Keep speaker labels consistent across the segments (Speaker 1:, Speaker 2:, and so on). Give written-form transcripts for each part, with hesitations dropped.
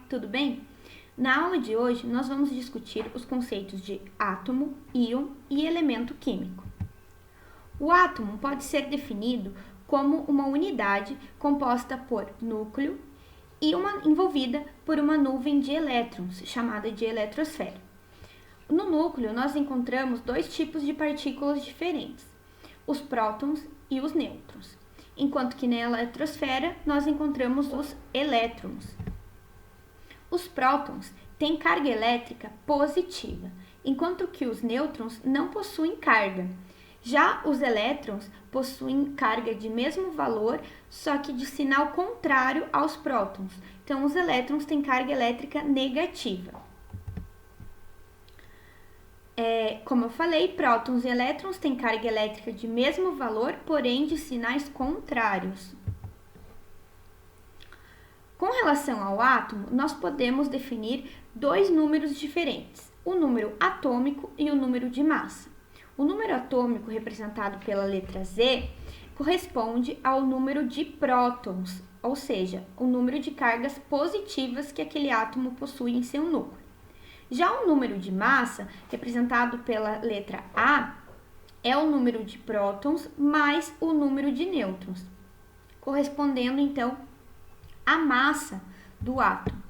Speaker 1: tudo bem? Na aula de hoje, nós vamos discutir os conceitos de átomo, íon e elemento químico. O átomo pode ser definido como uma unidade composta por núcleo e envolvida por uma nuvem de elétrons, chamada de eletrosfera. No núcleo, nós encontramos dois tipos de partículas diferentes, os prótons e os nêutrons, enquanto que na eletrosfera nós encontramos os elétrons. Os prótons têm carga elétrica positiva, enquanto que os nêutrons não possuem carga. Já os elétrons possuem carga de mesmo valor, só que de sinal contrário aos prótons. Então, os elétrons têm carga elétrica negativa. Como eu falei, prótons e elétrons têm carga elétrica de mesmo valor, porém de sinais contrários. Com relação ao átomo, nós podemos definir dois números diferentes, o número atômico e o número de massa. O número atômico, representado pela letra Z, corresponde ao número de prótons, ou seja, o número de cargas positivas que aquele átomo possui em seu núcleo. Já o número de massa, representado pela letra A, é o número de prótons mais o número de nêutrons, correspondendo então à massa do átomo.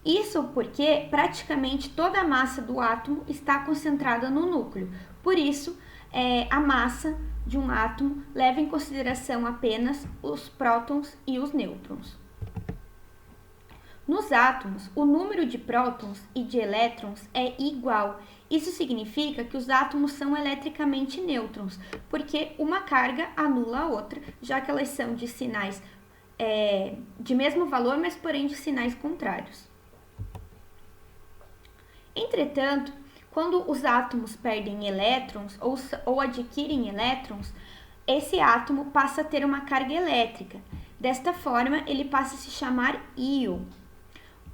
Speaker 1: Isso porque praticamente toda a massa do átomo está concentrada no núcleo. Por isso, a massa de um átomo leva em consideração apenas os prótons e os nêutrons. Nos átomos, o número de prótons e de elétrons é igual. Isso significa que os átomos são eletricamente nêutrons, porque uma carga anula a outra, já que elas são de sinais de mesmo valor, mas porém de sinais contrários. Entretanto, quando os átomos perdem elétrons ou adquirem elétrons, esse átomo passa a ter uma carga elétrica. Desta forma, ele passa a se chamar íon.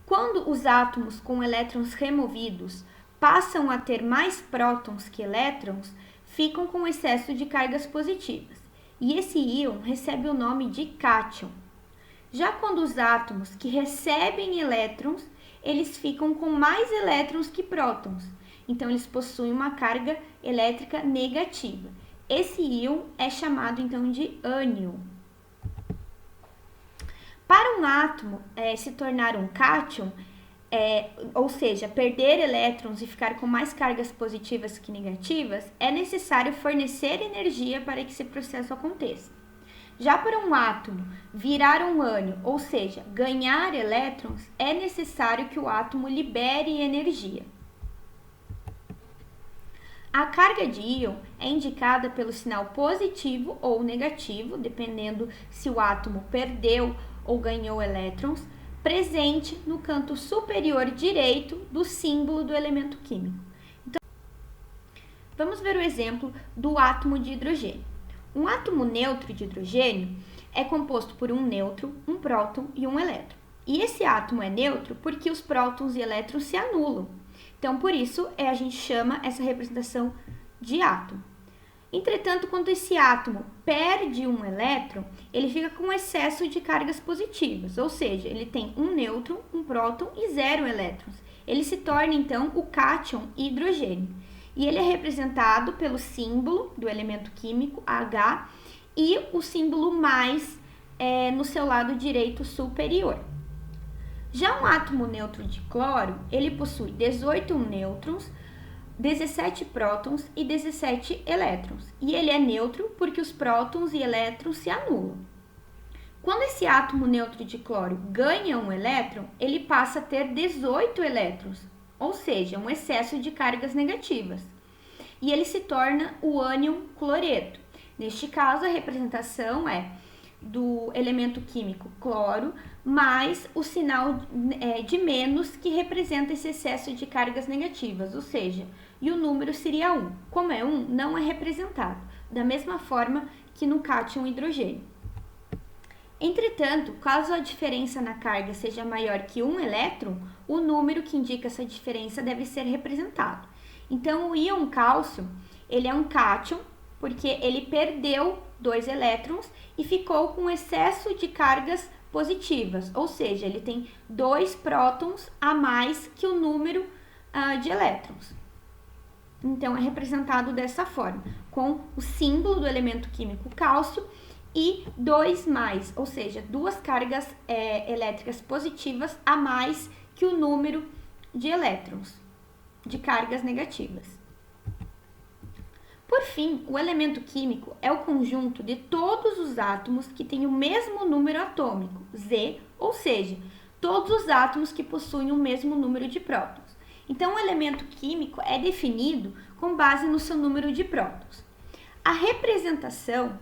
Speaker 1: Quando os átomos com elétrons removidos passam a ter mais prótons que elétrons, ficam com excesso de cargas positivas, e esse íon recebe o nome de cátion. Já quando os átomos que recebem elétrons, eles ficam com mais elétrons que prótons, então eles possuem uma carga elétrica negativa. Esse íon é chamado então de ânion. Para um átomo se tornar um cátion, ou seja, perder elétrons e ficar com mais cargas positivas que negativas, é necessário fornecer energia para que esse processo aconteça. Já para um átomo virar um ânion, ou seja, ganhar elétrons, é necessário que o átomo libere energia. A carga de íon é indicada pelo sinal positivo ou negativo, dependendo se o átomo perdeu ou ganhou elétrons, presente no canto superior direito do símbolo do elemento químico. Então, vamos ver o exemplo do átomo de hidrogênio. Um átomo neutro de hidrogênio é composto por um nêutron, um próton e um elétron. E esse átomo é neutro porque os prótons e elétrons se anulam. Então, por isso, a gente chama essa representação de átomo. Entretanto, quando esse átomo perde um elétron, ele fica com excesso de cargas positivas, ou seja, ele tem um nêutron, um próton e 0 elétrons. Ele se torna, então, o cátion hidrogênio. E ele é representado pelo símbolo do elemento químico, H, e o símbolo mais no seu lado direito superior. Já um átomo neutro de cloro, ele possui 18 nêutrons, 17 prótons e 17 elétrons. E ele é neutro porque os prótons e elétrons se anulam. Quando esse átomo neutro de cloro ganha um elétron, ele passa a ter 18 elétrons, ou seja, um excesso de cargas negativas. E ele se torna o ânion cloreto. Neste caso, a representação é do elemento químico cloro, mais o sinal de menos que representa esse excesso de cargas negativas, ou seja, e o número seria 1. Como é 1, não é representado, da mesma forma que no cátion hidrogênio. Entretanto, caso a diferença na carga seja maior que 1 elétron, o número que indica essa diferença deve ser representado. Então, o íon cálcio, ele é um cátion, porque ele perdeu 2 elétrons e ficou com excesso de cargas positivas, ou seja, ele tem 2 prótons a mais que o número de elétrons. Então, é representado dessa forma, com o símbolo do elemento químico cálcio e 2+, ou seja, 2 cargas elétricas positivas a mais que o número de elétrons, de cargas negativas. Por fim, o elemento químico é o conjunto de todos os átomos que têm o mesmo número atômico, Z, ou seja, todos os átomos que possuem o mesmo número de prótons. Então, o elemento químico é definido com base no seu número de prótons. A representação,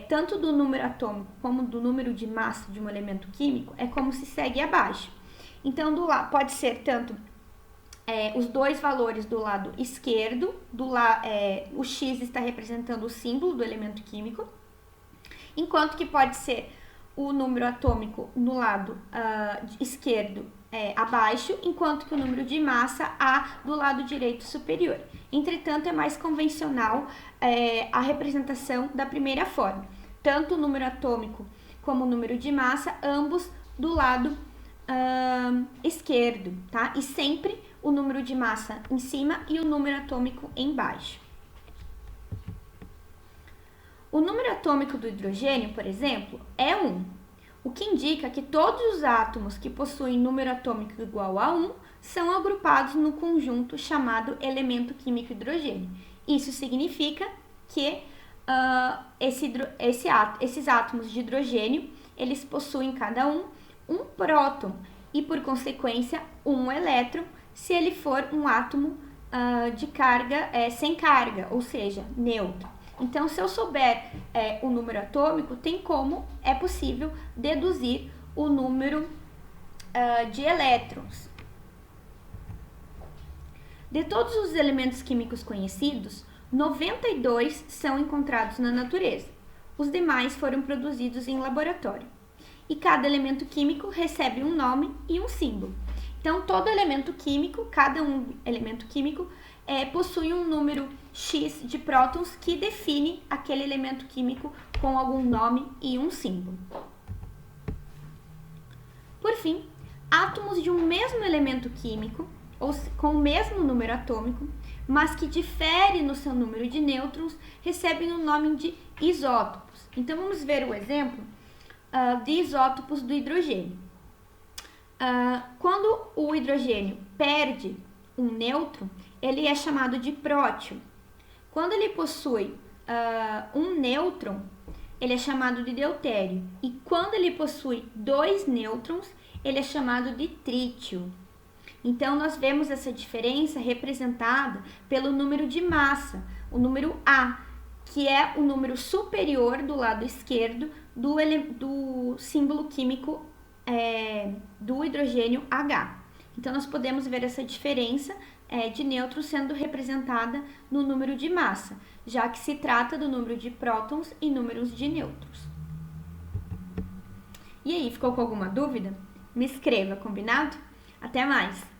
Speaker 1: tanto do número atômico como do número de massa de um elemento químico, é como se segue abaixo. Então, pode ser tanto os 2 valores do lado esquerdo, o X está representando o símbolo do elemento químico, enquanto que pode ser o número atômico no lado esquerdo abaixo, enquanto que o número de massa A do lado direito superior. Entretanto, é mais convencional a representação da primeira forma, tanto o número atômico como o número de massa, ambos do lado esquerdo, tá? E sempre o número de massa em cima e o número atômico embaixo. O número atômico do hidrogênio, por exemplo, é 1, o que indica que todos os átomos que possuem número atômico igual a 1 são agrupados no conjunto chamado elemento químico hidrogênio. Isso significa que esses átomos de hidrogênio, eles possuem cada um próton e, por consequência, um elétron, se ele for um átomo de carga sem carga, ou seja, neutro. Então, se eu souber o número atômico, é possível deduzir o número de elétrons. De todos os elementos químicos conhecidos, 92 são encontrados na natureza. Os demais foram produzidos em laboratório. E cada elemento químico recebe um nome e um símbolo. Então, todo elemento químico, elemento químico, possui um número X de prótons que define aquele elemento químico com algum nome e um símbolo. Por fim, átomos de um mesmo elemento químico, ou com o mesmo número atômico, mas que difere no seu número de nêutrons, recebem o nome de isótopos. Então, vamos ver o exemplo de isótopos do hidrogênio. Quando o hidrogênio perde um nêutron, ele é chamado de prótion. Quando ele possui um nêutron, ele é chamado de deutério. E quando ele possui 2 nêutrons, ele é chamado de trítio. Então, nós vemos essa diferença representada pelo número de massa, o número A, que é o número superior do lado esquerdo do símbolo químico do hidrogênio H. Então, nós podemos ver essa diferença de nêutrons sendo representada no número de massa, já que se trata do número de prótons e números de nêutrons. E aí, ficou com alguma dúvida? Me escreva, combinado? Até mais!